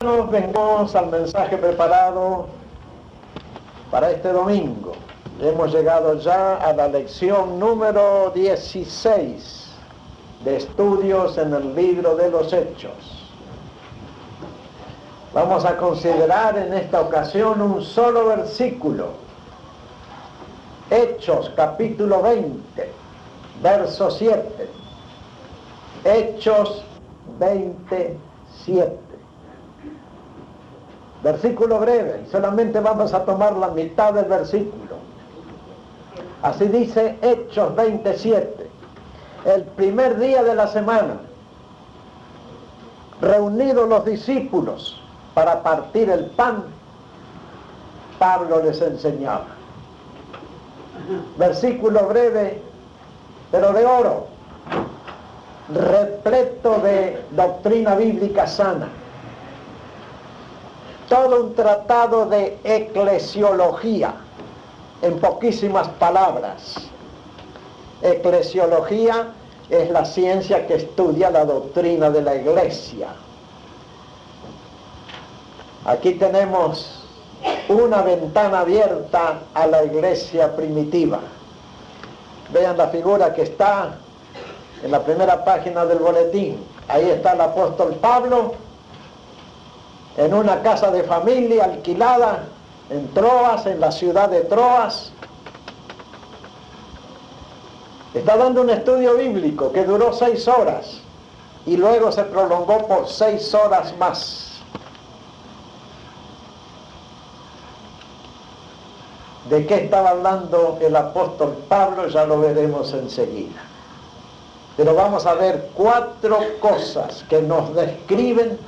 Venimos al mensaje preparado para este domingo. Hemos llegado ya a la lección número 16 de estudios en el libro de los Hechos. Vamos a considerar en esta ocasión un solo versículo. Hechos capítulo 20, verso 7. Hechos 27. Versículo breve, solamente vamos a tomar la mitad del versículo. Así dice Hechos 27. El primer día de la semana, reunidos los discípulos para partir el pan, Pablo les enseñaba. Versículo breve, pero de oro, repleto de doctrina bíblica sana. Todo un tratado de eclesiología, en poquísimas palabras. Eclesiología es la ciencia que estudia la doctrina de la iglesia. Aquí tenemos una ventana abierta a la iglesia primitiva. Vean la figura que está en la primera página del boletín. Ahí está el apóstol Pablo, en una casa de familia alquilada en Troas, en la ciudad de Troas. Está dando un estudio bíblico que duró 6 horas y luego se prolongó por 6 horas más. ¿De qué estaba hablando el apóstol Pablo? Ya lo veremos enseguida. Pero vamos a ver 4 cosas que nos describen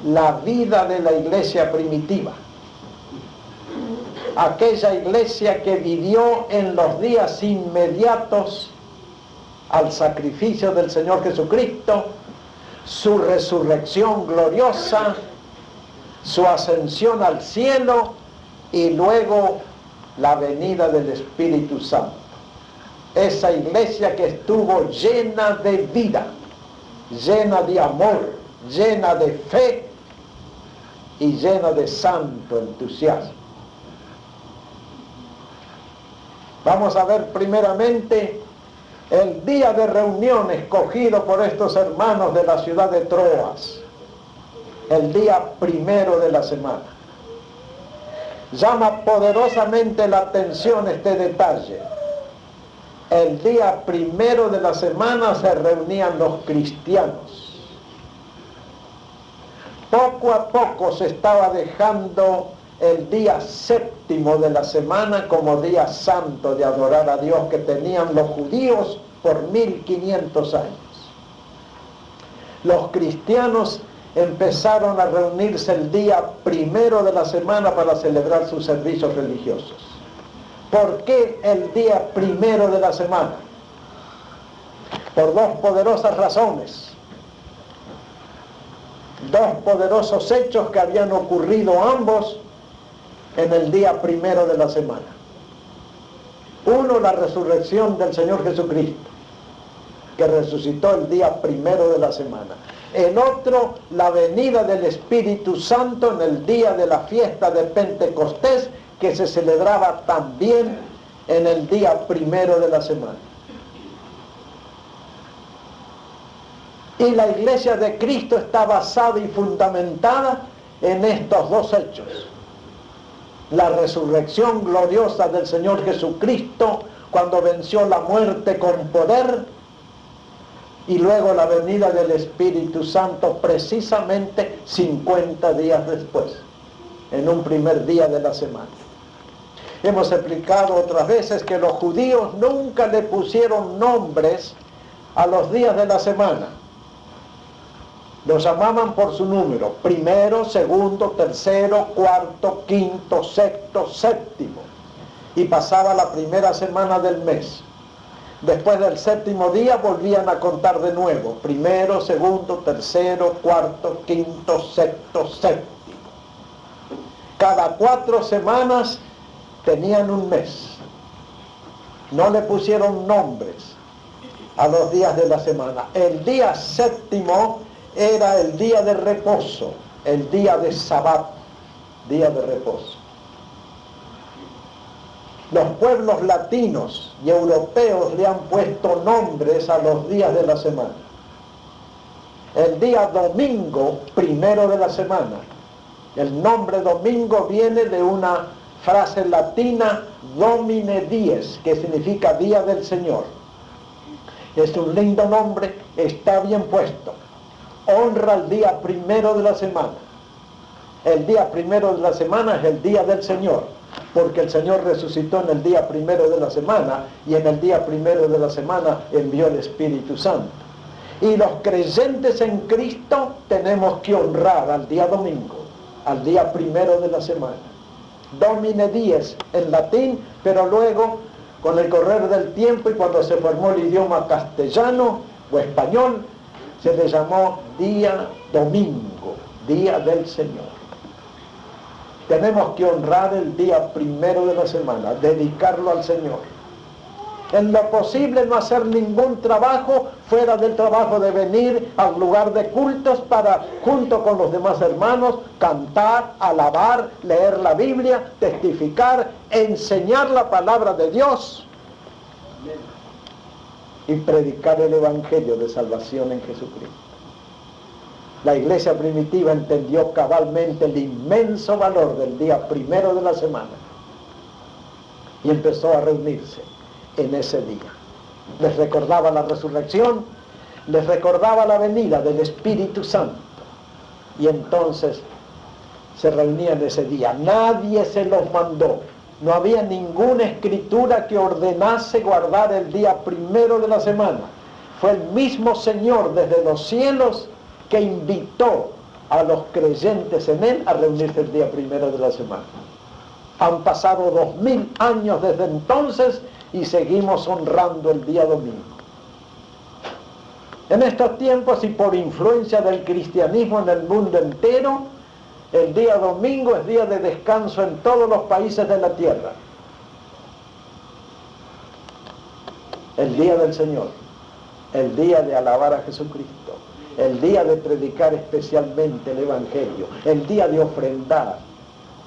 la vida de la iglesia primitiva. Aquella iglesia que vivió en los días inmediatos al sacrificio del Señor Jesucristo, su resurrección gloriosa, su ascensión al cielo y luego la venida del Espíritu Santo. Esa iglesia que estuvo llena de vida, llena de amor, llena de fe y llena de santo entusiasmo. Vamos a ver primeramente el día de reunión escogido por estos hermanos de la ciudad de Troas, el día primero de la semana. Llama poderosamente la atención este detalle. El día primero de la semana se reunían los cristianos. Poco a poco se estaba dejando el día séptimo de la semana como día santo de adorar a Dios que tenían los judíos por 1500 años. Los cristianos empezaron a reunirse el día primero de la semana para celebrar sus servicios religiosos. ¿Por qué el día primero de la semana? Por 2 poderosas razones. 2 poderosos hechos que habían ocurrido ambos en el día primero de la semana. Uno, la resurrección del Señor Jesucristo, que resucitó el día primero de la semana. El otro, la venida del Espíritu Santo en el día de la fiesta de Pentecostés, que se celebraba también en el día primero de la semana. Y la iglesia de Cristo está basada y fundamentada en estos 2 hechos. La resurrección gloriosa del Señor Jesucristo cuando venció la muerte con poder, y luego la venida del Espíritu Santo precisamente 50 días después, en un primer día de la semana. Hemos explicado otras veces que los judíos nunca le pusieron nombres a los días de la semana. Los llamaban por su número: primero, segundo, tercero, cuarto, quinto, sexto, séptimo. Y pasaba la primera semana del mes. Después del séptimo día volvían a contar de nuevo: primero, segundo, tercero, cuarto, quinto, sexto, séptimo. Cada 4 semanas tenían un mes. No le pusieron nombres a los días de la semana. El día séptimo era el día de reposo, el día de Sabbat, día de reposo. Los pueblos latinos y europeos le han puesto nombres a los días de la semana. El día domingo, primero de la semana. El nombre domingo viene de una frase latina, Domine Dies, que significa día del Señor. Es un lindo nombre, está bien puesto. Honra el día primero de la semana. El día primero de la semana es el día del Señor, porque el Señor resucitó en el día primero de la semana, y en el día primero de la semana envió el Espíritu Santo. Y los creyentes en Cristo tenemos que honrar al día domingo, al día primero de la semana. Domine Dies en latín, pero luego, con el correr del tiempo y cuando se formó el idioma castellano o español, se le llamó día domingo, día del Señor. Tenemos que honrar el día primero de la semana, dedicarlo al Señor. En lo posible no hacer ningún trabajo fuera del trabajo de venir al lugar de cultos para, junto con los demás hermanos, cantar, alabar, leer la Biblia, testificar, enseñar la palabra de Dios y predicar el Evangelio de salvación en Jesucristo. La iglesia primitiva entendió cabalmente el inmenso valor del día primero de la semana y empezó a reunirse en ese día. Les recordaba la resurrección, les recordaba la venida del Espíritu Santo, y entonces se reunían ese día. Nadie se los mandó, no había ninguna escritura que ordenase guardar el día primero de la semana. Fue el mismo Señor desde los cielos que invitó a los creyentes en Él a reunirse el día primero de la semana. Han pasado 2000 años desde entonces y seguimos honrando el día domingo. En estos tiempos, y por influencia del cristianismo en el mundo entero, el día domingo es día de descanso en todos los países de la tierra. El día del Señor, el día de alabar a Jesucristo, el día de predicar especialmente el Evangelio, el día de ofrendar,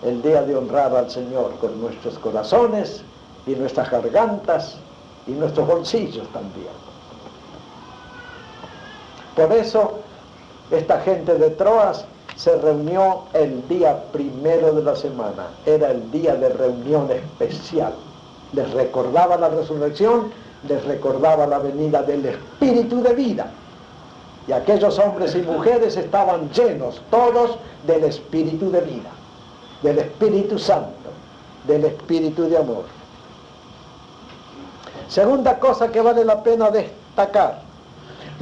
el día de honrar al Señor con nuestros corazones y nuestras gargantas y nuestros bolsillos también. Por eso esta gente de Troas se reunió el día primero de la semana. Era el día de reunión especial. Les recordaba la resurrección, les recordaba la venida del Espíritu de vida. Y aquellos hombres y mujeres estaban llenos todos del Espíritu de vida, del Espíritu Santo, del Espíritu de amor. Segunda cosa que vale la pena destacar: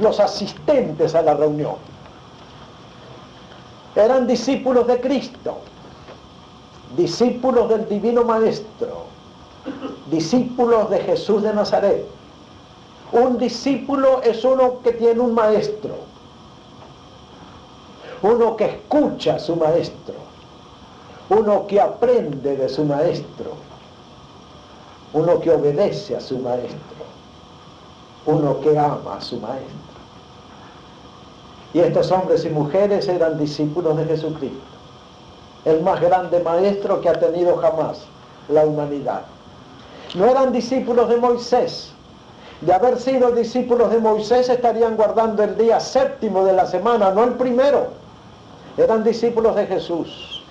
los asistentes a la reunión eran discípulos de Cristo, discípulos del Divino Maestro, discípulos de Jesús de Nazaret. Un discípulo es uno que tiene un maestro, uno que escucha a su maestro, uno que aprende de su maestro, uno que obedece a su maestro, uno que ama a su maestro. Y estos hombres y mujeres eran discípulos de Jesucristo, el más grande maestro que ha tenido jamás la humanidad. No eran discípulos de Moisés. De haber sido discípulos de Moisés estarían guardando el día séptimo de la semana, no el primero. Eran discípulos de Jesús.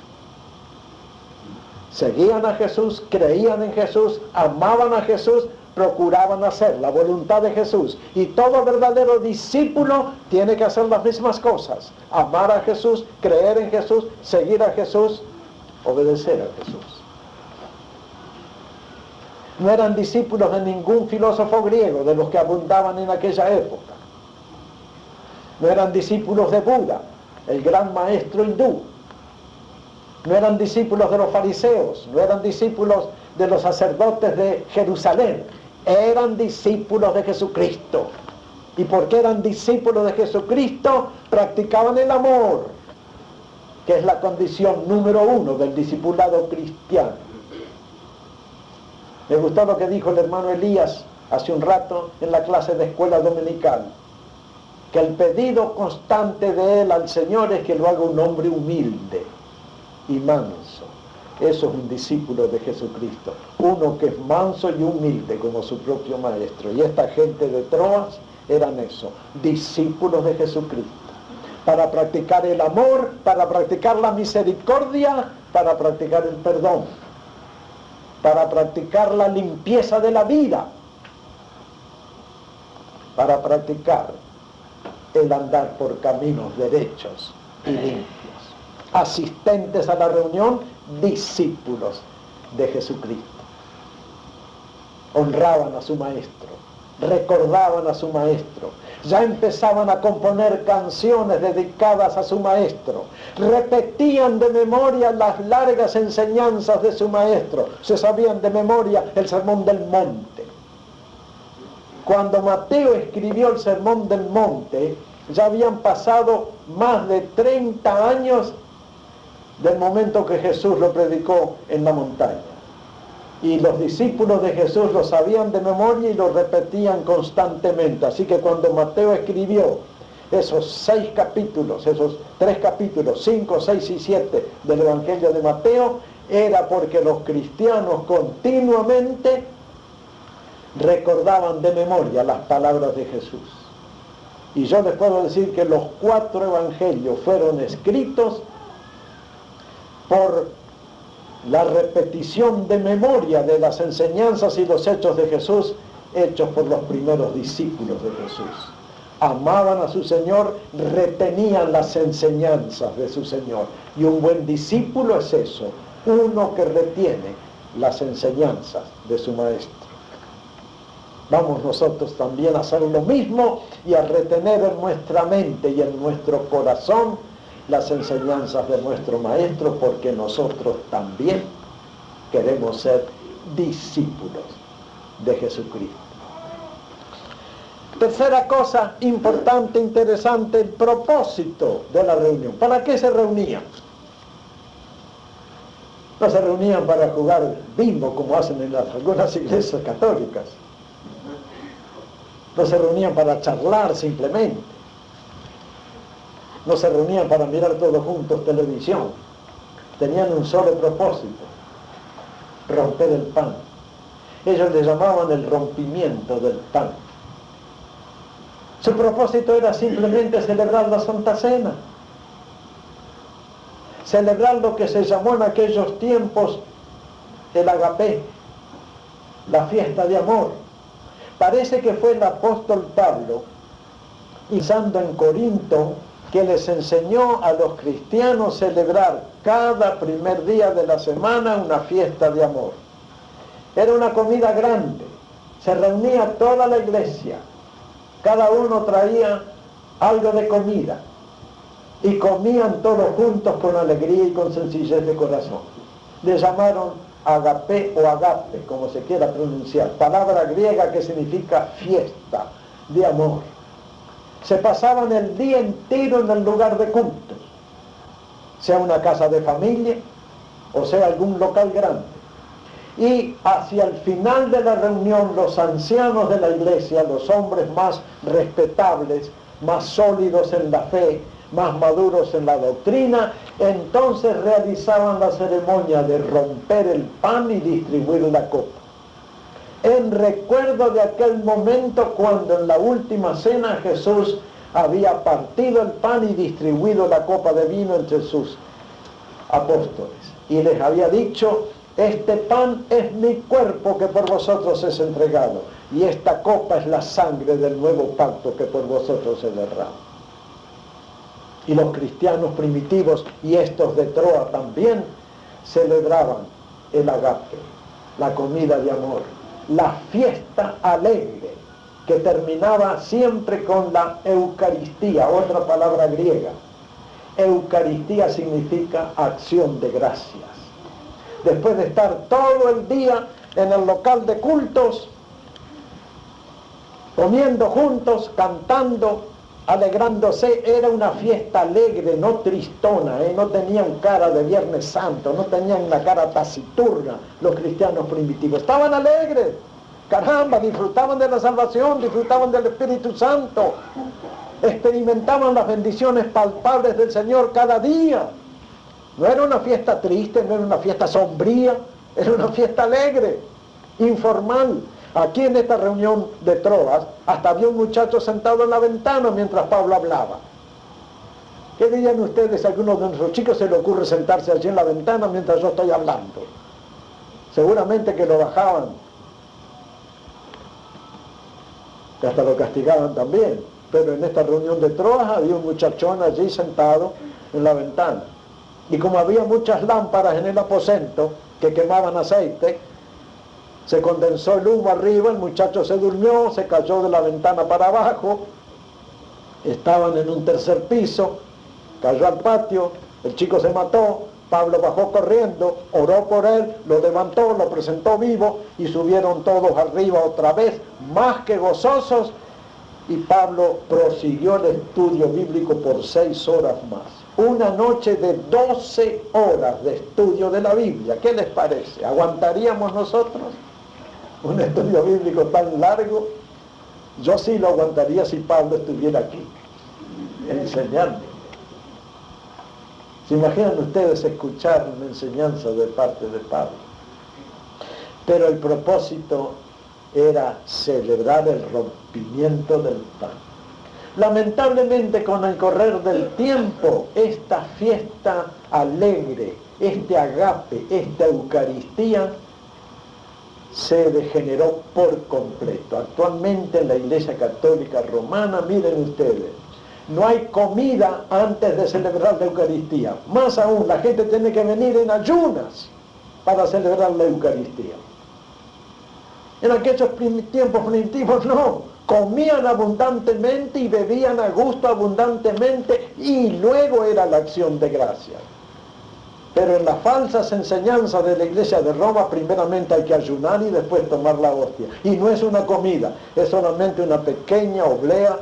Seguían a Jesús, creían en Jesús, amaban a Jesús, procuraban hacer la voluntad de Jesús. Y todo verdadero discípulo tiene que hacer las mismas cosas: amar a Jesús, creer en Jesús, seguir a Jesús, obedecer a Jesús. No eran discípulos de ningún filósofo griego de los que abundaban en aquella época. No eran discípulos de Buda, el gran maestro hindú. No eran discípulos de los fariseos, no eran discípulos de los sacerdotes de Jerusalén. Eran discípulos de Jesucristo. Y porque eran discípulos de Jesucristo, practicaban el amor, que es la condición número 1 del discipulado cristiano. Me gustó lo que dijo el hermano Elías hace un rato en la clase de escuela dominical. que el pedido constante de él al Señor es que lo haga un hombre humilde y manso. Eso es un discípulo de Jesucristo, uno que es manso y humilde como su propio maestro. Y esta gente de Troas eran eso, discípulos de Jesucristo, para practicar el amor, para practicar la misericordia, para practicar el perdón, para practicar la limpieza de la vida, para practicar el andar por caminos derechos y limpios. Asistentes a la reunión, discípulos de Jesucristo. Honraban a su maestro, recordaban a su maestro, ya empezaban a componer canciones dedicadas a su maestro, repetían de memoria las largas enseñanzas de su maestro, se sabían de memoria el Sermón del Monte. Cuando Mateo escribió el Sermón del Monte, ya habían pasado más de 30 años del momento que Jesús lo predicó en la montaña. Y los discípulos de Jesús lo sabían de memoria y lo repetían constantemente. Así que cuando Mateo escribió esos 6 capítulos, esos 3 capítulos, 5, 6 y 7 del Evangelio de Mateo, era porque los cristianos continuamente recordaban de memoria las palabras de Jesús. Y yo les puedo decir que los 4 evangelios fueron escritos por la repetición de memoria de las enseñanzas y los hechos de Jesús, hechos por los primeros discípulos de Jesús. Amaban a su Señor, retenían las enseñanzas de su Señor. Y un buen discípulo es eso, uno que retiene las enseñanzas de su Maestro. Vamos nosotros también a hacer lo mismo y a retener en nuestra mente y en nuestro corazón las enseñanzas de nuestro Maestro, porque nosotros también queremos ser discípulos de Jesucristo. Tercera cosa importante, interesante, el propósito de la reunión. ¿Para qué se reunían? No se reunían para jugar bingo como hacen en algunas iglesias católicas. No se reunían para charlar simplemente. No se reunían para mirar todos juntos televisión. Tenían un solo propósito: romper el pan. Ellos le llamaban el rompimiento del pan. Su propósito era simplemente celebrar la Santa Cena. Celebrar lo que se llamó en aquellos tiempos el agapé, la fiesta de amor. Parece que fue el apóstol Pablo, estando en Corinto, que les enseñó a los cristianos celebrar cada primer día de la semana una fiesta de amor. Era una comida grande, se reunía toda la iglesia, cada uno traía algo de comida y comían todos juntos con alegría y con sencillez de corazón. Le llamaron agapé o agape, como se quiera pronunciar, palabra griega que significa fiesta de amor. Se pasaban el día entero en el lugar de culto, sea una casa de familia o sea algún local grande. Y hacia el final de la reunión, los ancianos de la iglesia, los hombres más respetables, más sólidos en la fe, más maduros en la doctrina, entonces realizaban la ceremonia de romper el pan y distribuir la copa, en recuerdo de aquel momento cuando en la última cena Jesús había partido el pan y distribuido la copa de vino entre sus apóstoles, y les había dicho: este pan es mi cuerpo que por vosotros es entregado, y esta copa es la sangre del nuevo pacto que por vosotros se derrama. Y los cristianos primitivos, y estos de Troa también, celebraban el agape, la comida de amor, la fiesta alegre, que terminaba siempre con la Eucaristía, otra palabra griega. Eucaristía significa acción de gracias. Después de estar todo el día en el local de cultos, comiendo juntos, cantando, alegrándose, era una fiesta alegre, no tristona, no tenían cara de Viernes Santo, no tenían una cara taciturna los cristianos primitivos, estaban alegres, caramba, disfrutaban de la salvación, disfrutaban del Espíritu Santo, experimentaban las bendiciones palpables del Señor cada día. No era una fiesta triste, no era una fiesta sombría, era una fiesta alegre, informal. Aquí en esta reunión de Troas, hasta había un muchacho sentado en la ventana mientras Pablo hablaba. ¿Qué dirían ustedes si a alguno de nuestros chicos se le ocurre sentarse allí en la ventana mientras yo estoy hablando? Seguramente que lo bajaban, que hasta lo castigaban también. Pero en esta reunión de Troas había un muchachón allí sentado en la ventana. Y como había muchas lámparas en el aposento que quemaban aceite, se condensó el humo arriba, el muchacho se durmió, se cayó de la ventana para abajo, estaban en un tercer piso, cayó al patio, el chico se mató, Pablo bajó corriendo, oró por él, lo levantó, lo presentó vivo y subieron todos arriba otra vez, más que gozosos, y Pablo prosiguió el estudio bíblico por 6 horas más. Una noche de 12 horas de estudio de la Biblia. ¿Qué les parece? ¿Aguantaríamos nosotros un estudio bíblico tan largo? Yo sí lo aguantaría si Pablo estuviera aquí, enseñando. ¿Se imaginan ustedes escuchar una enseñanza de parte de Pablo? Pero el propósito era celebrar el rompimiento del pan. Lamentablemente, con el correr del tiempo, esta fiesta alegre, este agape, esta Eucaristía, se degeneró por completo. Actualmente en la Iglesia Católica Romana, miren ustedes, no hay comida antes de celebrar la Eucaristía. Más aún, la gente tiene que venir en ayunas para celebrar la Eucaristía. En aquellos tiempos primitivos no, comían abundantemente y bebían a gusto abundantemente y luego era la acción de gracias. Pero en las falsas enseñanzas de la Iglesia de Roma, primeramente hay que ayunar y después tomar la hostia. Y no es una comida, es solamente una pequeña oblea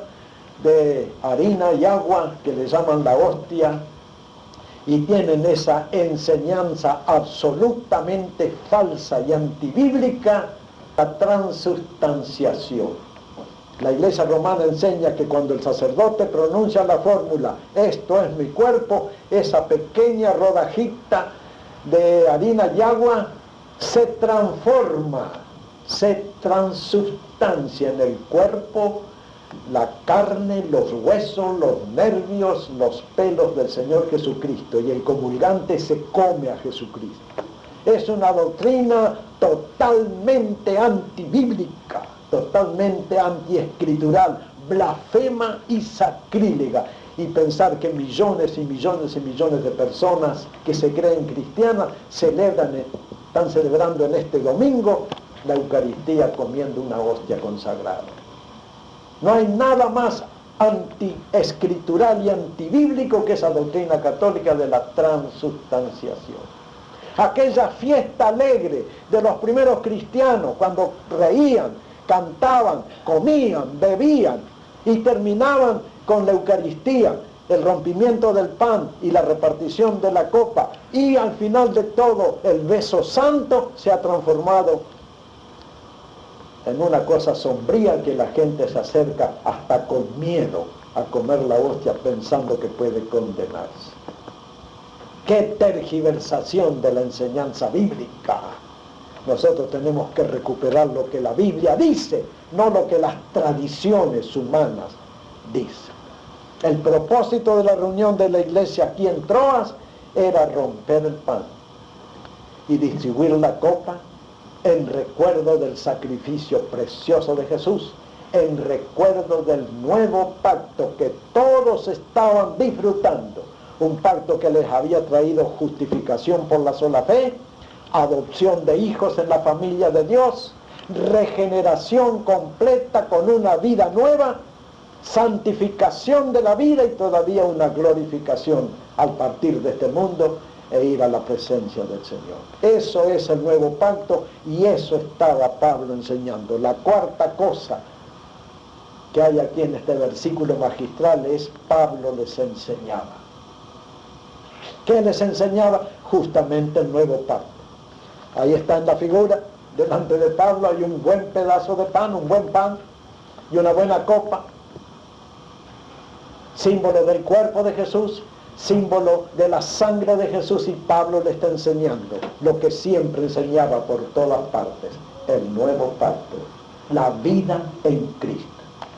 de harina y agua que le llaman la hostia, y tienen esa enseñanza absolutamente falsa y antibíblica, la transustanciación. La Iglesia romana enseña que cuando el sacerdote pronuncia la fórmula, esto es mi cuerpo, esa pequeña rodajita de harina y agua se transforma, se transustancia en el cuerpo, la carne, los huesos, los nervios, los pelos del Señor Jesucristo, y el comulgante se come a Jesucristo. Es una doctrina totalmente antibíblica, totalmente antiescritural, blasfema y sacrílega. Y pensar que millones y millones y millones de personas que se creen cristianas están celebrando en este domingo la Eucaristía comiendo una hostia consagrada. No hay nada más antiescritural y antibíblico que esa doctrina católica de la transustanciación. Aquella fiesta alegre de los primeros cristianos, cuando reían, cantaban, comían, bebían y terminaban con la Eucaristía, el rompimiento del pan y la repartición de la copa, y al final de todo el beso santo, se ha transformado en una cosa sombría que la gente se acerca hasta con miedo a comer la hostia pensando que puede condenarse. ¡Qué tergiversación de la enseñanza bíblica! Nosotros tenemos que recuperar lo que la Biblia dice, no lo que las tradiciones humanas dicen. El propósito de la reunión de la iglesia aquí en Troas era romper el pan y distribuir la copa en recuerdo del sacrificio precioso de Jesús, en recuerdo del nuevo pacto que todos estaban disfrutando, un pacto que les había traído justificación por la sola fe, adopción de hijos en la familia de Dios, regeneración completa con una vida nueva, santificación de la vida y todavía una glorificación al partir de este mundo e ir a la presencia del Señor. Eso es el nuevo pacto y eso estaba Pablo enseñando. La cuarta cosa que hay aquí en este versículo magistral es Pablo les enseñaba. ¿Qué les enseñaba? Justamente el nuevo pacto. Ahí está en la figura, delante de Pablo hay un buen pedazo de pan, un buen pan y una buena copa. símbolo del cuerpo de Jesús, símbolo de la sangre de Jesús, y Pablo le está enseñando lo que siempre enseñaba por todas partes, el nuevo pacto, la vida en Cristo.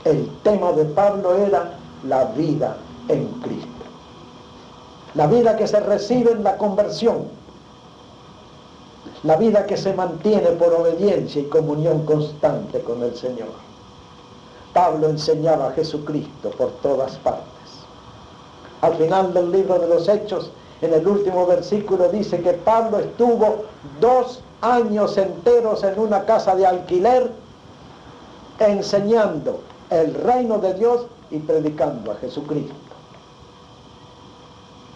El tema de Pablo era la vida en Cristo. La vida que se recibe en la conversión, la vida que se mantiene por obediencia y comunión constante con el Señor. Pablo enseñaba a Jesucristo por todas partes. Al final del libro de los Hechos, en el último versículo dice que Pablo estuvo 2 años enteros en una casa de alquiler enseñando el reino de Dios y predicando a Jesucristo.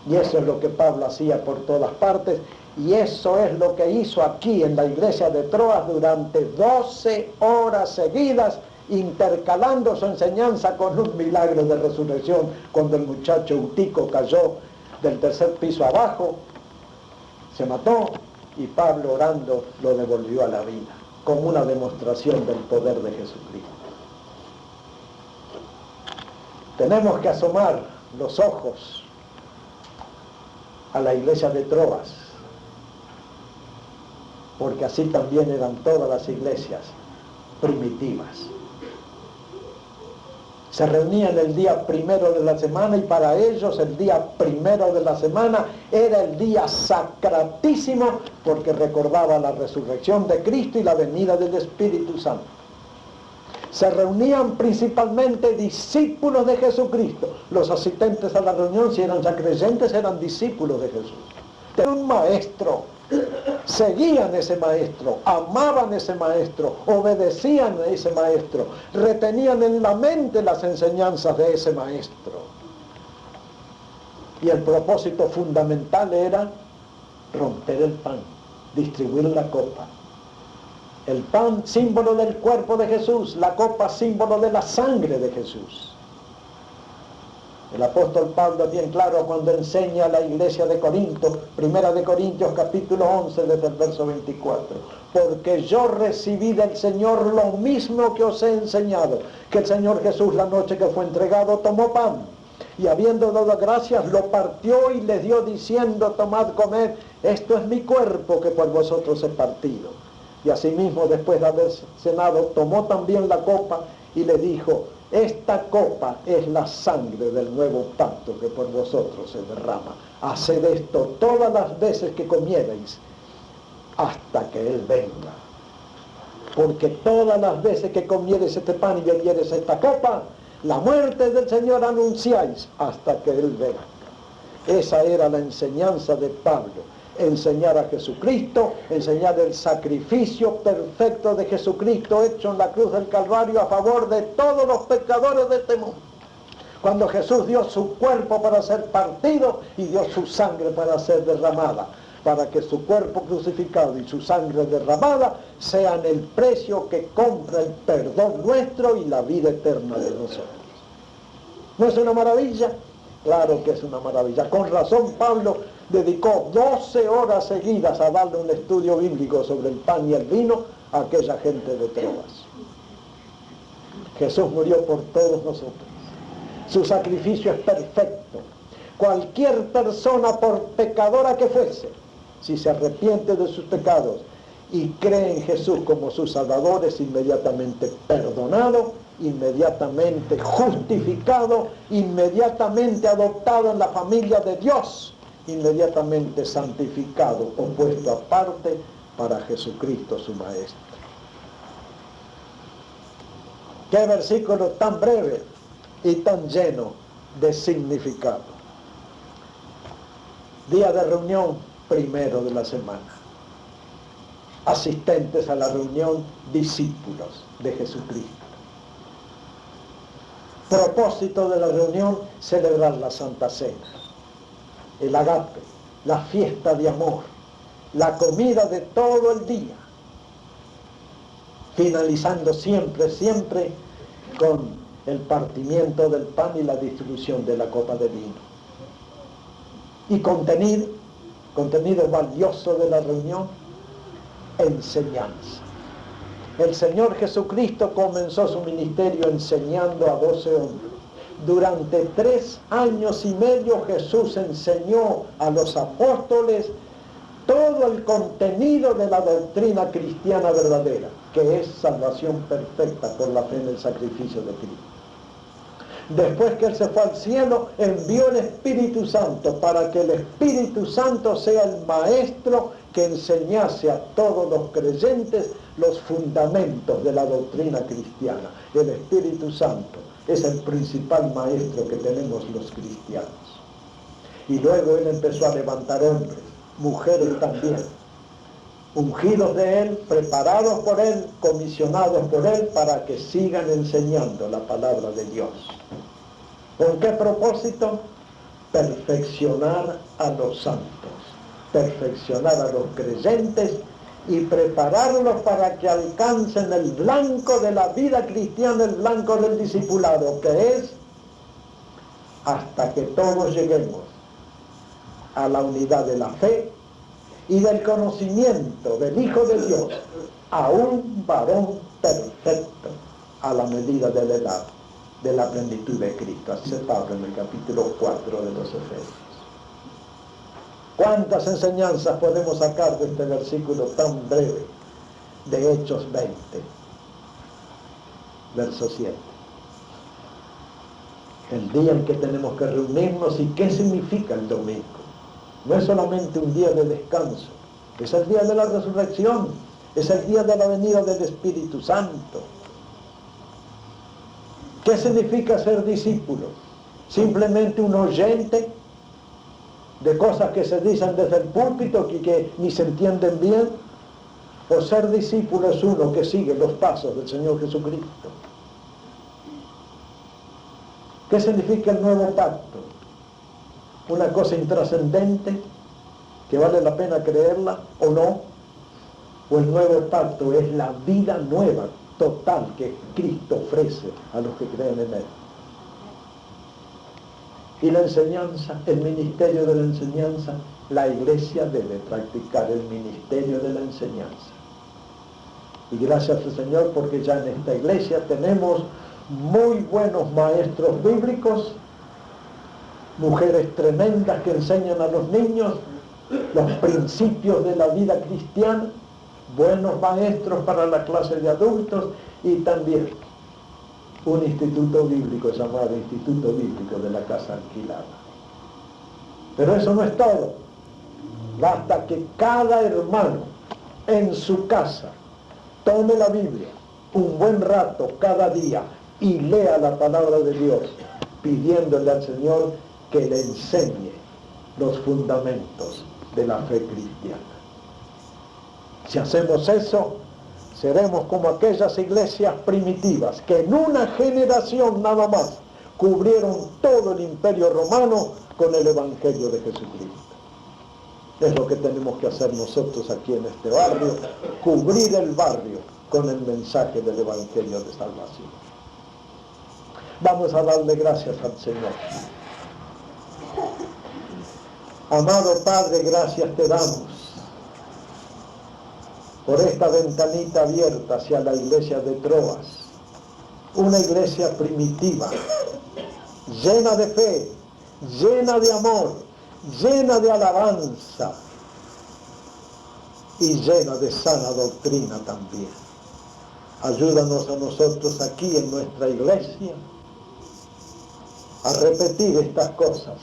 Y eso es lo que Pablo hacía por todas partes, y eso es lo que hizo aquí en la iglesia de Troas durante 12 horas seguidas, intercalando su enseñanza con un milagro de resurrección, cuando el muchacho Eutico cayó del 3er piso abajo, se mató, y Pablo, orando, lo devolvió a la vida, como una demostración del poder de Jesucristo. Tenemos que asomar los ojos a la iglesia de Troas, porque así también eran todas las iglesias primitivas. Se reunían el día primero de la semana, y para ellos el día primero de la semana era el día sacratísimo, porque recordaba la resurrección de Cristo y la venida del Espíritu Santo. Se reunían principalmente discípulos de Jesucristo. Los asistentes a la reunión, si eran ya creyentes, eran discípulos de Jesús. Tenían un maestro, seguían ese maestro, amaban ese maestro, obedecían a ese maestro, retenían en la mente las enseñanzas de ese maestro. Y el propósito fundamental era romper el pan, distribuir la copa. El pan, símbolo del cuerpo de Jesús; la copa, símbolo de la sangre de Jesús. El apóstol Pablo es bien claro cuando enseña a la iglesia de Corinto, 1 de Corintios capítulo 11, desde el verso 24. Porque yo recibí del Señor lo mismo que os he enseñado, que el Señor Jesús, la noche que fue entregado, tomó pan, y habiendo dado gracias, lo partió y les dio, diciendo: tomad, comed, esto es mi cuerpo que por vosotros he partido. Y asimismo, después de haber cenado, tomó también la copa y le dijo: esta copa es la sangre del nuevo pacto que por vosotros se derrama. Haced esto todas las veces que comiereis, hasta que Él venga. Porque todas las veces que comiereis este pan y bebiereis esta copa, la muerte del Señor anunciáis hasta que Él venga. Esa era la enseñanza de Pablo. Enseñar a Jesucristo, enseñar el sacrificio perfecto de Jesucristo hecho en la cruz del Calvario a favor de todos los pecadores de este mundo. Cuando Jesús dio su cuerpo para ser partido y dio su sangre para ser derramada, para que su cuerpo crucificado y su sangre derramada sean el precio que compra el perdón nuestro y la vida eterna de nosotros. ¿No es una maravilla? Claro que es una maravilla. Con razón Pablo dedicó 12 horas seguidas a darle un estudio bíblico sobre el pan y el vino a aquella gente de Troas. Jesús murió por todos nosotros. Su sacrificio es perfecto. Cualquier persona, por pecadora que fuese, si se arrepiente de sus pecados y cree en Jesús como su Salvador, es inmediatamente perdonado, inmediatamente justificado, inmediatamente adoptado en la familia de Dios, inmediatamente santificado o puesto aparte para Jesucristo su Maestro. Qué versículo tan breve y tan lleno de significado. Día de reunión, primero de la semana. Asistentes a la reunión, discípulos de Jesucristo. Propósito de la reunión, celebrar la Santa Cena, el agape, la fiesta de amor, la comida de todo el día, finalizando siempre con el partimiento del pan y la distribución de la copa de vino. Y contenido valioso de la reunión, enseñanza. El Señor Jesucristo comenzó su ministerio enseñando a 12 hombres. durante 3 años y medio Jesús enseñó a los apóstoles todo el contenido de la doctrina cristiana verdadera, que es salvación perfecta por la fe en el sacrificio de Cristo. Después que Él se fue al cielo, envió el Espíritu Santo para que el Espíritu Santo sea el maestro que enseñase a todos los creyentes los fundamentos de la doctrina cristiana. El Espíritu Santo es el principal maestro que tenemos los cristianos. Y luego Él empezó a levantar hombres, mujeres también, ungidos de Él, preparados por Él, comisionados por Él, para que sigan enseñando la palabra de Dios. ¿Con qué propósito? Perfeccionar a los santos, perfeccionar a los creyentes y prepararlos para que alcancen el blanco de la vida cristiana, el blanco del discipulado, que es hasta que todos lleguemos a la unidad de la fe y del conocimiento del Hijo de Dios, a un varón perfecto, a la medida de la edad, de la plenitud de Cristo. Así se Pablo en el capítulo 4 de los Efesios. ¿Cuántas enseñanzas podemos sacar de este versículo tan breve de Hechos 20, verso 7? El día en que tenemos que reunirnos y qué significa el domingo. No es solamente un día de descanso, es el día de la resurrección, es el día de la venida del Espíritu Santo. ¿Qué significa ser discípulo? ¿Simplemente un oyente de cosas que se dicen desde el púlpito que ni se entienden bien? ¿O ser discípulo es uno que sigue los pasos del Señor Jesucristo? ¿Qué significa el nuevo pacto? ¿Una cosa intrascendente que vale la pena creerla o no? ¿O el nuevo pacto es la vida nueva, total, que Cristo ofrece a los que creen en Él? Y la enseñanza, el ministerio de la enseñanza, la iglesia debe practicar el ministerio de la enseñanza. Y gracias al Señor porque ya en esta iglesia tenemos muy buenos maestros bíblicos, mujeres tremendas que enseñan a los niños los principios de la vida cristiana, buenos maestros para la clase de adultos y también un instituto bíblico llamado Instituto Bíblico de la Casa Alquilada. Pero eso no es todo. Basta que cada hermano en su casa tome la Biblia un buen rato cada día y lea la palabra de Dios, pidiéndole al Señor que le enseñe los fundamentos de la fe cristiana. Si hacemos eso, seremos como aquellas iglesias primitivas que en una generación nada más cubrieron todo el imperio romano con el Evangelio de Jesucristo. Es lo que tenemos que hacer nosotros aquí en este barrio, cubrir el barrio con el mensaje del Evangelio de salvación. Vamos a darle gracias al Señor. Amado Padre, gracias te damos por esta ventanita abierta hacia la iglesia de Troas, una iglesia primitiva, llena de fe, llena de amor, llena de alabanza y llena de sana doctrina también. Ayúdanos a nosotros aquí en nuestra iglesia a repetir estas cosas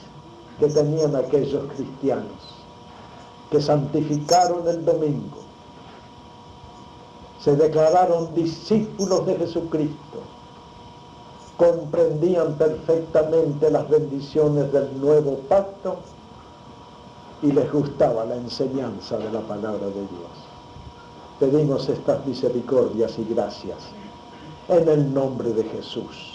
que tenían aquellos cristianos que santificaron el domingo, se declararon discípulos de Jesucristo, comprendían perfectamente las bendiciones del nuevo pacto y les gustaba la enseñanza de la palabra de Dios. Pedimos estas misericordias y gracias en el nombre de Jesús.